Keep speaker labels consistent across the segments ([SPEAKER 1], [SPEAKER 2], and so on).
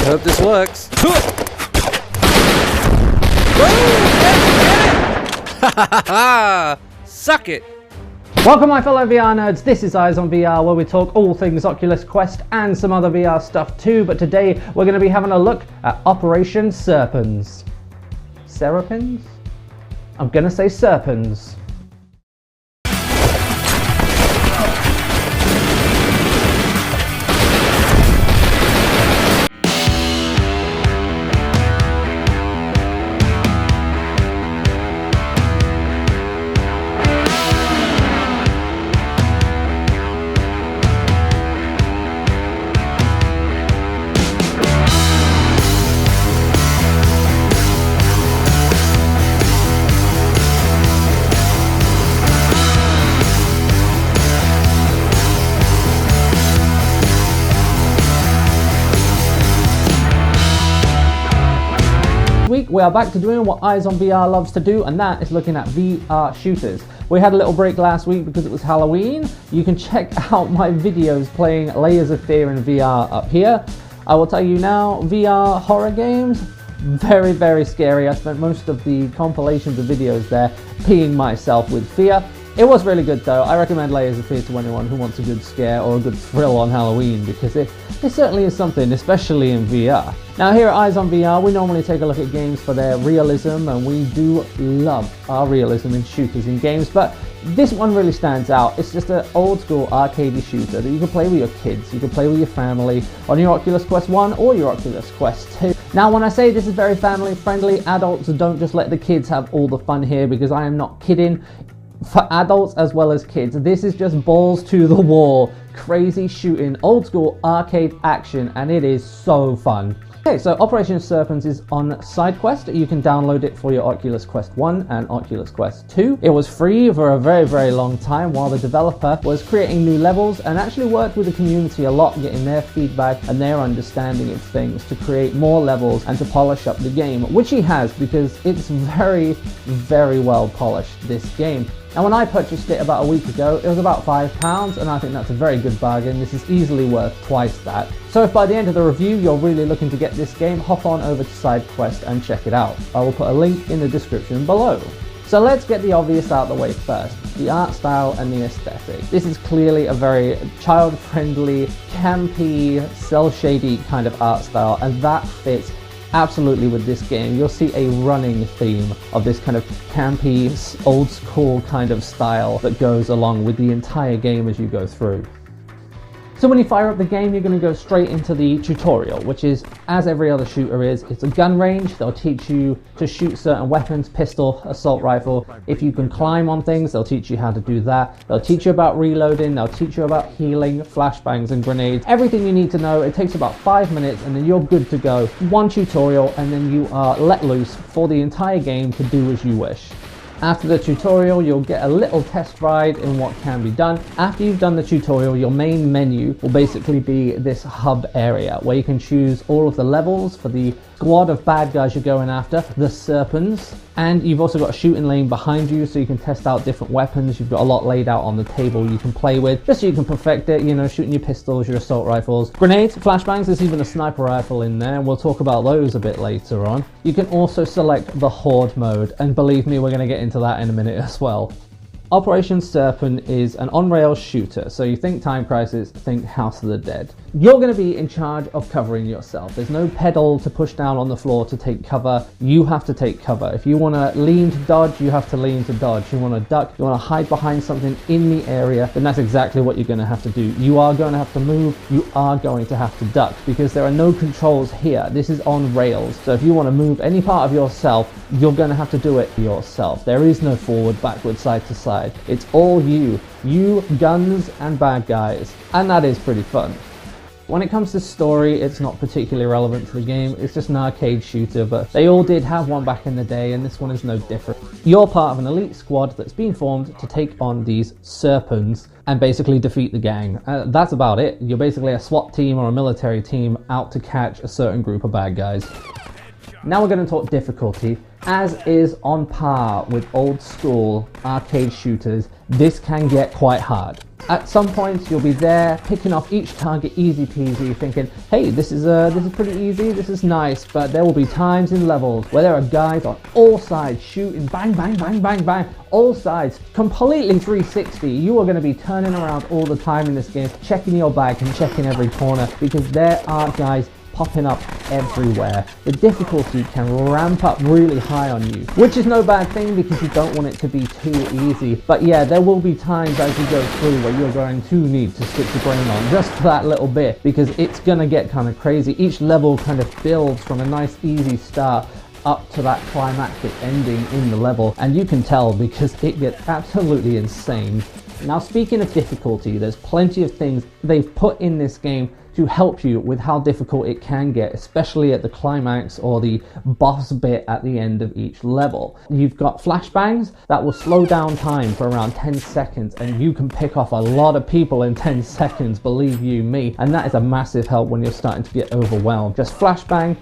[SPEAKER 1] hope this works. Suck it!
[SPEAKER 2] Welcome my fellow VR nerds, this is Eyes on VR, where we talk all things Oculus Quest and some other VR stuff too, but today we're going to be having a look at Operation Serpens. Serpens? I'm going to say Serpens. We are back to doing what Eyes on VR loves to do, and that is looking at VR shooters. We had a little break last week because it was Halloween. You can check out my videos playing Layers of Fear in VR up here. I will tell you now, VR horror games, very, very scary. I spent most of the compilations of videos there peeing myself with fear. It was really good though. I recommend Layers of Fear to anyone who wants a good scare or a good thrill on Halloween, because it certainly is something, especially in VR. Now here at Eyes on VR, we normally take a look at games for their realism, and we do love our realism in shooters in games, but this one really stands out. It's just an old school arcadey shooter that you can play with your kids, you can play with your family on your Oculus Quest 1 or your Oculus Quest 2. Now when I say this is very family friendly, adults don't just let the kids have all the fun here, because I am not kidding. For adults as well as kids, this is just balls to the wall, crazy shooting, old school arcade action, and it is so fun. Okay, so Operation Serpens is on Sidequest. You can download it for your Oculus Quest 1 and Oculus Quest 2. It was free for a very, very long time while the developer was creating new levels and actually worked with the community a lot, getting their feedback and their understanding of things to create more levels and to polish up the game, which he has, because it's very, very well polished, this game. And when I purchased it about a week ago, it was about £5, and I think that's a very good bargain. This is easily worth twice that. So if by the end of the review you're really looking to get this game, hop on over to Sidequest and check it out. I will put a link in the description below. So let's get the obvious out of the way first, the art style and the aesthetic. This is clearly a very child-friendly, campy, cel-shady kind of art style, and that fits absolutely with this game. You'll see a running theme of this kind of campy, old school kind of style that goes along with the entire game as you go through. So when you fire up the game, you're going to go straight into the tutorial, which is, as every other shooter is, it's a gun range. They'll teach you to shoot certain weapons, pistol, assault rifle. If you can climb on things, they'll teach you how to do that. They'll teach you about reloading, they'll teach you about healing, flashbangs and grenades. Everything you need to know. It takes about 5 minutes and then you're good to go. One tutorial and then you are let loose for the entire game to do as you wish. After the tutorial, you'll get a little test ride in what can be done. After you've done the tutorial, your main menu will basically be this hub area where you can choose all of the levels for the squad of bad guys you're going after, the Serpens, and you've also got a shooting lane behind you so you can test out different weapons. You've got a lot laid out on the table you can play with, just so you can perfect it, you know, shooting your pistols, your assault rifles, grenades, flashbangs. There's even a sniper rifle in there, and we'll talk about those a bit later on. You can also select the Horde mode, and believe me, we're going to get into that in a minute as well. Operation Serpens is an on-rails shooter, so you think Time Crisis, think House of the Dead. You're going to be in charge of covering yourself. There's no pedal to push down on the floor to take cover. You have to take cover. If you want to lean to dodge, you have to lean to dodge. You want to duck, you want to hide behind something in the area, then that's exactly what you're going to have to do. You are going to have to move, you are going to have to duck, because there are no controls here. This is on rails, so if you want to move any part of yourself, you're going to have to do it yourself. There is no forward, backward, side to side. It's all you, guns and bad guys, and that is pretty fun. When it comes to story, it's not particularly relevant to the game. It's just an arcade shooter, but they all did have one back in the day, and this one is no different. You're part of an elite squad that's been formed to take on these Serpens and basically defeat the gang. That's about it. You're basically a SWAT team or a military team out to catch a certain group of bad guys. Now we're going to talk difficulty. As is on par with old school arcade shooters, this can get quite hard. At some points you'll be there picking off each target easy peasy, thinking, hey, this is pretty easy, this is nice. But there will be times in levels where there are guys on all sides shooting bang bang bang bang bang, all sides, completely 360. You are going to be turning around all the time in this game, checking your bag and checking every corner, because there are guys popping up everywhere. The difficulty can ramp up really high on you, which is no bad thing because you don't want it to be too easy. But yeah, there will be times as you go through where you're going to need to switch your brain on just for that little bit, because it's gonna get kind of crazy. Each level kind of builds from a nice easy start up to that climactic ending in the level, and you can tell because it gets absolutely insane. Now, speaking of difficulty, there's plenty of things they've put in this game to help you with how difficult it can get, especially at the climax or the boss bit at the end of each level. You've got flashbangs that will slow down time for around 10 seconds, and you can pick off a lot of people in 10 seconds, believe you me, and that is a massive help when you're starting to get overwhelmed. Just flashbang,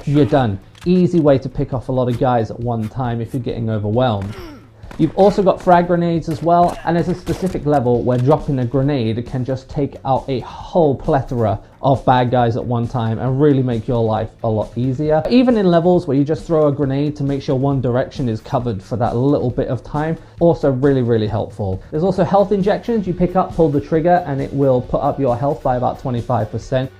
[SPEAKER 2] you're done. Easy way to pick off a lot of guys at one time if you're getting overwhelmed. You've also got frag grenades as well, and there's a specific level where dropping a grenade can just take out a whole plethora of bad guys at one time and really make your life a lot easier. Even in levels where you just throw a grenade to make sure one direction is covered for that little bit of time, also really helpful. There's also health injections you pick up, pull the trigger, and it will put up your health by about 25%.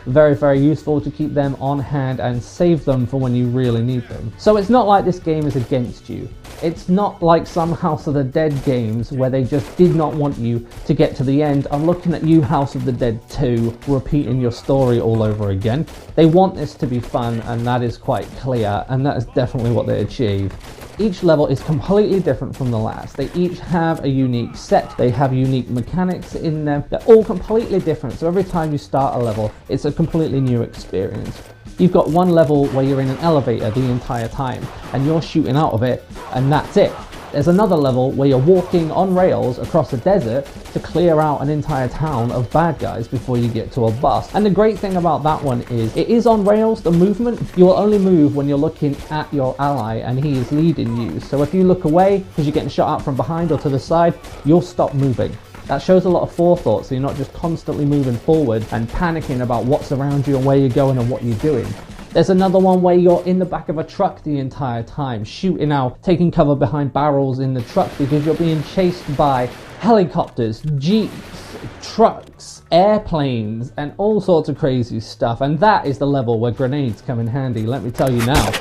[SPEAKER 2] Very useful to keep them on hand and save them for when you really need them. So it's not like this game is against you. It's not like some House of the Dead games where they just did not want you to get to the end. I'm looking at you, House of the Dead 2, repeating your story all over again. They want this to be fun, and that is quite clear, and that is definitely what they achieve. Each level is completely different from the last. They each have a unique set, they have unique mechanics in them. They're all completely different, so every time you start a level, it's a completely new experience. You've got one level where you're in an elevator the entire time, and you're shooting out of it, and that's it. There's another level where you're walking on rails across a desert to clear out an entire town of bad guys before you get to a boss. And the great thing about that one is it is on rails. The movement, you will only move when you're looking at your ally and he is leading you. So if you look away because you're getting shot out from behind or to the side, you'll stop moving. That shows a lot of forethought, so you're not just constantly moving forward and panicking about what's around you and where you're going and what you're doing. There's another one where you're in the back of a truck the entire time, shooting out, taking cover behind barrels in the truck because you're being chased by helicopters, jeeps, trucks, airplanes, and all sorts of crazy stuff. And that is the level where grenades come in handy, let me tell you now.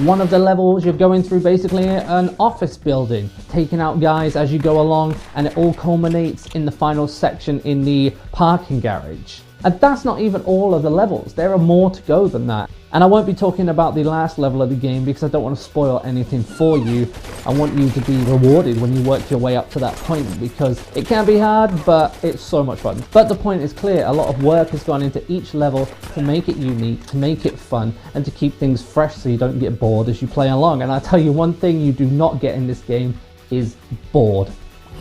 [SPEAKER 2] One of the levels you're going through basically an office building, taking out guys as you go along, and it all culminates in the final section in the parking garage. And that's not even all of the levels. There are more to go than that. And I won't be talking about the last level of the game because I don't want to spoil anything for you. I want you to be rewarded when you work your way up to that point, because it can be hard, but it's so much fun. But the point is clear. A lot of work has gone into each level to make it unique, to make it fun, and to keep things fresh so you don't get bored as you play along. And I'll tell you one thing you do not get in this game is bored.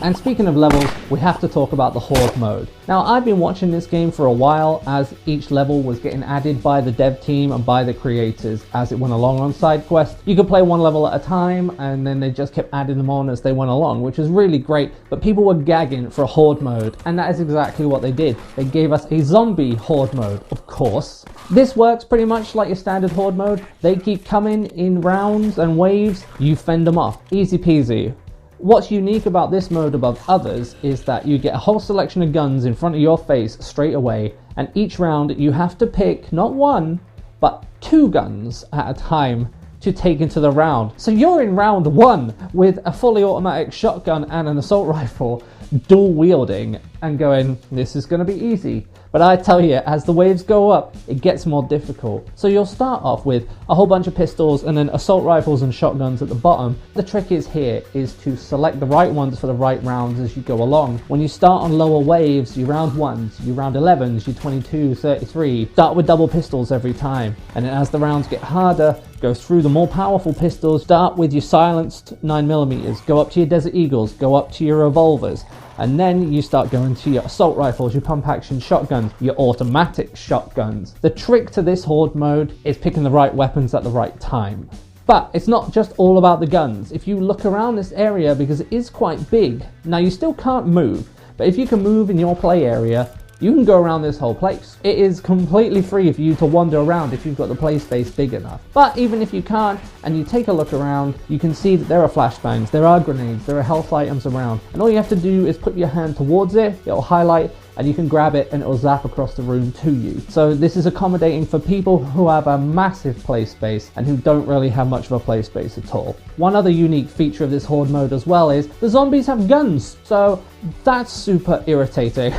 [SPEAKER 2] And speaking of levels, we have to talk about the Horde mode. Now, I've been watching this game for a while as each level was getting added by the dev team and by the creators as it went along on Sidequest. You could play one level at a time, and then they just kept adding them on as they went along, which was really great. But people were gagging for a Horde mode, and that is exactly what they did. They gave us a zombie Horde mode, of course. This works pretty much like your standard Horde mode. They keep coming in rounds and waves. You fend them off. Easy peasy. What's unique about this mode above others is that you get a whole selection of guns in front of your face straight away, and each round you have to pick not one, but 2 guns at a time to take into the round. So you're in round 1 with a fully automatic shotgun and an assault rifle, dual wielding, and going, this is going to be easy. But I tell you, as the waves go up, it gets more difficult. So you'll start off with a whole bunch of pistols and then assault rifles and shotguns at the bottom. The trick is to select the right ones for the right rounds as you go along. When you start on lower waves, you round 1s, you round 11s, you 22, 33. Start with double pistols every time. And then as the rounds get harder, Go through the more powerful pistols, start with your silenced 9mm, go up to your Desert Eagles, go up to your revolvers, and then you start going to your assault rifles, your pump action shotguns, your automatic shotguns. The trick to this Horde mode is picking the right weapons at the right time. But it's not just all about the guns. If you look around this area, because it is quite big, now you still can't move, but if you can move in your play area, you can go around this whole place. It is completely free for you to wander around if you've got the play space big enough. But even if you can't, and you take a look around, you can see that there are flashbangs, there are grenades, there are health items around. And all you have to do is put your hand towards it, it'll highlight, and you can grab it and it will zap across the room to you. So this is accommodating for people who have a massive play space and who don't really have much of a play space at all. One other unique feature of this Horde mode as well is the zombies have guns. So that's super irritating,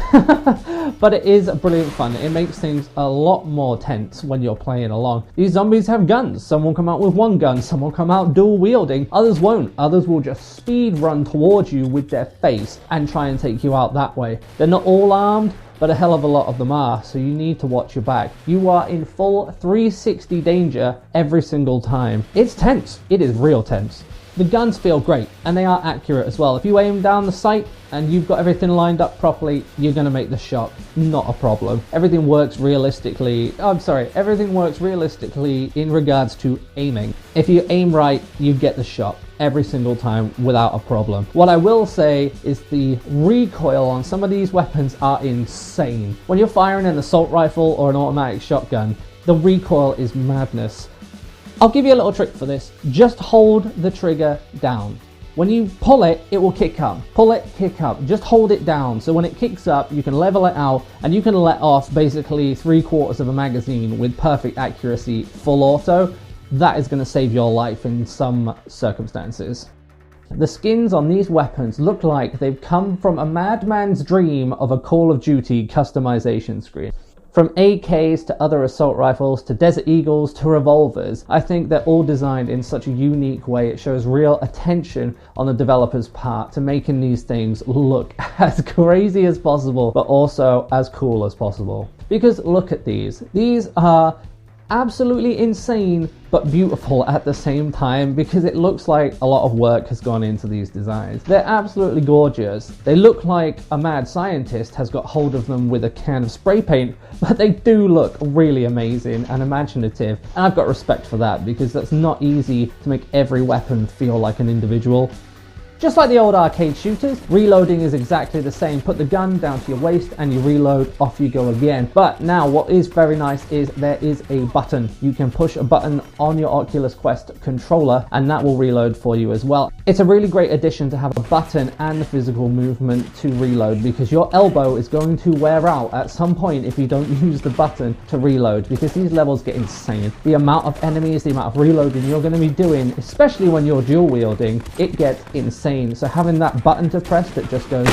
[SPEAKER 2] but it is brilliant fun. It makes things a lot more tense when you're playing along. These zombies have guns. Some will come out with one gun, some will come out dual wielding, others won't. Others will just speed run towards you with their face and try and take you out that way. They're not all armed, but a hell of a lot of them are, so you need to watch your back. You are in full 360 danger every single time. It's tense. It is real tense. The guns feel great, and they are accurate as well. If you aim down the sight and you've got everything lined up properly, you're going to make the shot. Not a problem. Everything works realistically. Everything works realistically in regards to aiming. If you aim right, you get the shot every single time without a problem. What I will say is the recoil on some of these weapons are insane. When you're firing an assault rifle or an automatic shotgun, the recoil is madness. I'll give you a little trick for this. Just hold the trigger down. When you pull it, it will kick up. Pull it, kick up. Just hold it down. So when it kicks up, you can level it out and you can let off basically 3/4 of a magazine with perfect accuracy, full auto. That is going to save your life in some circumstances. The skins on these weapons look like they've come from a madman's dream of a Call of Duty customization screen. From AKs to other assault rifles to Desert Eagles to revolvers, I think they're all designed in such a unique way. It shows real attention on the developer's part to making these things look as crazy as possible, but also as cool as possible. Because look at these. These are absolutely insane but beautiful at the same time, because it looks like a lot of work has gone into these designs. They're absolutely gorgeous. They look like a mad scientist has got hold of them with a can of spray paint, but they do look really amazing and imaginative, and I've got respect for that, because that's not easy to make every weapon feel like an individual. Just like the old arcade shooters, reloading is exactly the same. Put the gun down to your waist and you reload, off you go again. But now what is very nice is there is a button. You can push a button on your Oculus Quest controller and that will reload for you as well. It's a really great addition to have a button and the physical movement to reload, because your elbow is going to wear out at some point if you don't use the button to reload, because these levels get insane. The amount of enemies, the amount of reloading you're going to be doing, especially when you're dual wielding, it gets insane. So having that button to press that just goes,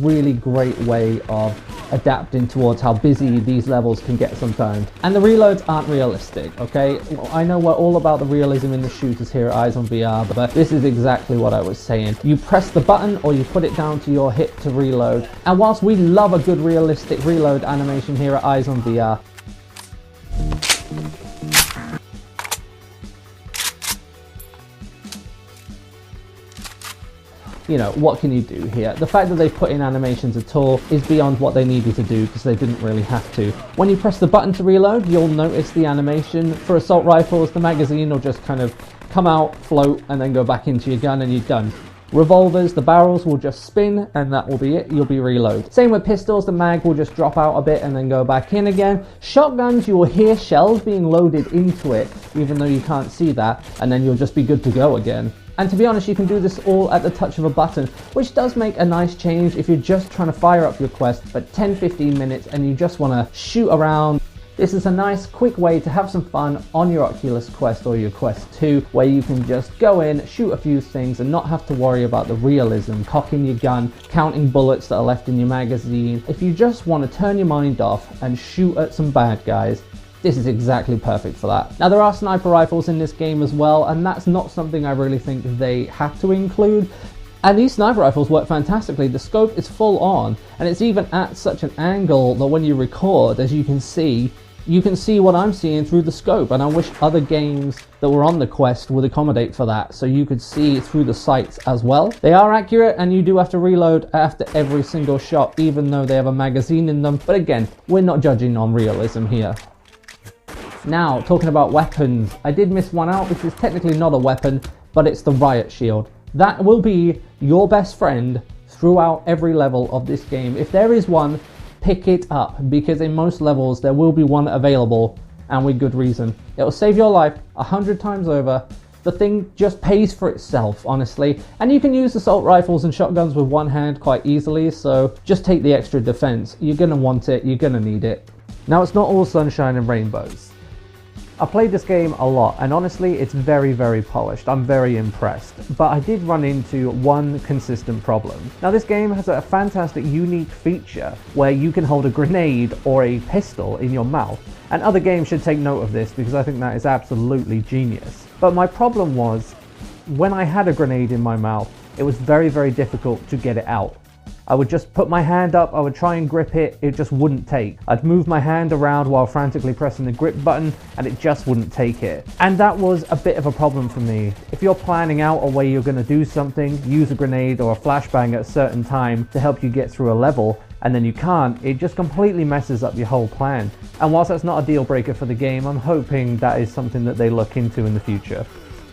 [SPEAKER 2] really great way of adapting towards how busy these levels can get sometimes. And the reloads aren't realistic, okay? I know we're all about the realism in the shooters here at Eyes on VR, but this is exactly what I was saying. You press the button or you put it down to your hip to reload. And whilst we love a good realistic reload animation here at Eyes on VR, you know, what can you do here? The fact that they've put in animations at all is beyond what they needed to do, because they didn't really have to. When you press the button to reload, you'll notice the animation. For assault rifles, the magazine will just kind of come out, float, and then go back into your gun and you're done. Revolvers, the barrels will just spin and that will be it, you'll be reload. Same with pistols, the mag will just drop out a bit and then go back in again. Shotguns, you will hear shells being loaded into it, even though you can't see that, and then you'll just be good to go again. And to be honest, you can do this all at the touch of a button, which does make a nice change if you're just trying to fire up your Quest for 10-15 minutes and you just want to shoot around. This is a nice quick way to have some fun on your Oculus Quest or your Quest 2, where you can just go in, shoot a few things and not have to worry about the realism, cocking your gun, counting bullets that are left in your magazine. If you just want to turn your mind off and shoot at some bad guys, this is exactly perfect for that. Now there are sniper rifles in this game as well, and that's not something I really think they had to include. And these sniper rifles work fantastically. The scope is full on, and it's even at such an angle that when you record, as you can see, you can see what I'm seeing through the scope, and I wish other games that were on the Quest would accommodate for that, so you could see through the sights as well. They are accurate, and you do have to reload after every single shot, even though they have a magazine in them. But again, we're not judging on realism here. Now, talking about weapons, I did miss one out, which is technically not a weapon, but it's the riot shield. That will be your best friend throughout every level of this game. If there is one, pick it up, because in most levels there will be one available, and with good reason. It will save your life 100 times over. The thing just pays for itself, honestly, and you can use assault rifles and shotguns with one hand quite easily, so just take the extra defense. You're gonna want it, you're gonna need it. Now, it's not all sunshine and rainbows. I played this game a lot, and honestly it's very, very polished. I'm very impressed, but I did run into one consistent problem. Now, this game has a fantastic unique feature where you can hold a grenade or a pistol in your mouth, and other games should take note of this because I think that is absolutely genius. But my problem was, when I had a grenade in my mouth, it was very, very difficult to get it out. I would just put my hand up, I would try and grip it, it just wouldn't take. I'd move my hand around while frantically pressing the grip button, and it just wouldn't take it. And that was a bit of a problem for me. If you're planning out a way you're going to do something, use a grenade or a flashbang at a certain time to help you get through a level, and then you can't, it just completely messes up your whole plan. And whilst that's not a deal breaker for the game, I'm hoping that is something that they look into in the future.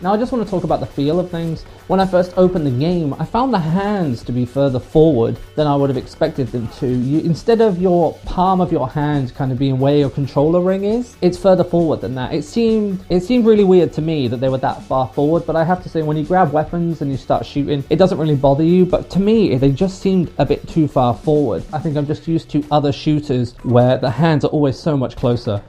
[SPEAKER 2] Now, I just want to talk about the feel of things. When I first opened the game, I found the hands to be further forward than I would have expected them to. Instead of your palm of your hand kind of being where your controller ring is, it's further forward than that. It seemed really weird to me that they were that far forward, but I have to say, when you grab weapons and you start shooting, it doesn't really bother you, but to me, they just seemed a bit too far forward. I think I'm just used to other shooters where the hands are always so much closer.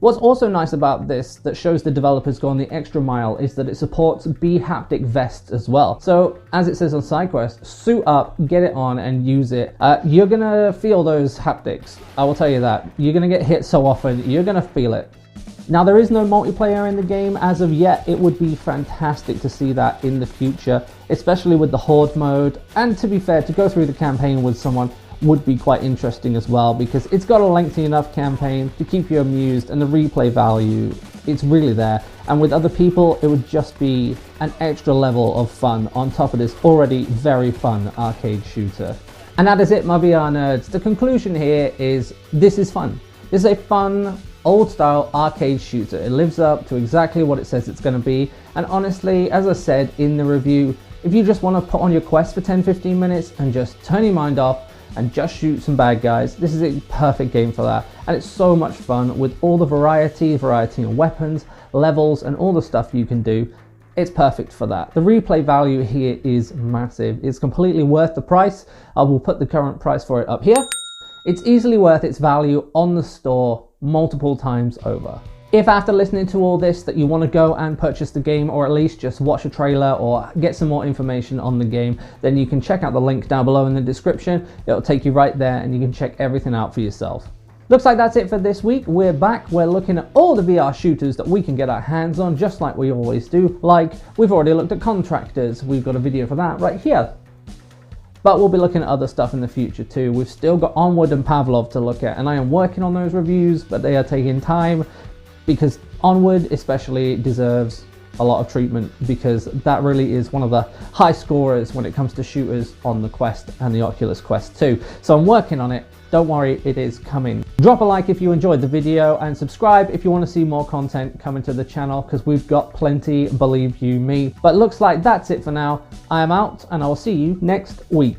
[SPEAKER 2] What's also nice about this that shows the developers gone the extra mile is that it supports B-haptic vests as well. So, as it says on Sidequest, suit up, get it on and use it. You're gonna feel those haptics, I will tell you that. You're gonna get hit so often, you're gonna feel it. Now, there is no multiplayer in the game as of yet. It would be fantastic to see that in the future, especially with the Horde mode. And to be fair, to go through the campaign with someone would be quite interesting as well, because it's got a lengthy enough campaign to keep you amused, and the replay value, it's really there. And with other people, it would just be an extra level of fun on top of this already very fun arcade shooter. And that is it, my VR nerds. The conclusion here is this is fun. This is a fun, old-style arcade shooter. It lives up to exactly what it says it's going to be. And honestly, as I said in the review, if you just want to put on your Quest for 10-15 minutes and just turn your mind off and just shoot some bad guys, this is a perfect game for that. And it's so much fun with all the variety in weapons, levels, and all the stuff you can do. It's perfect for that. The replay value here is massive. It's completely worth the price. I will put the current price for it up here. It's easily worth its value on the store multiple times over. If after listening to all this that you want to go and purchase the game, or at least just watch a trailer or get some more information on the game, then you can check out the link down below in the description. It'll take you right there and you can check everything out for yourself. Looks like that's it for this week. We're back. We're looking at all the VR shooters that we can get our hands on, just like we always do. Like, we've already looked at Contractors. We've got a video for that right here. But we'll be looking at other stuff in the future too. We've still got Onward and Pavlov to look at, and I am working on those reviews, but they are taking time, because Onward especially deserves a lot of treatment, because that really is one of the high scorers when it comes to shooters on the Quest and the Oculus Quest 2. So I'm working on it. Don't worry, it is coming. Drop a like if you enjoyed the video, and subscribe if you want to see more content coming to the channel, because we've got plenty, believe you me. But looks like that's it for now. I am out, and I will see you next week.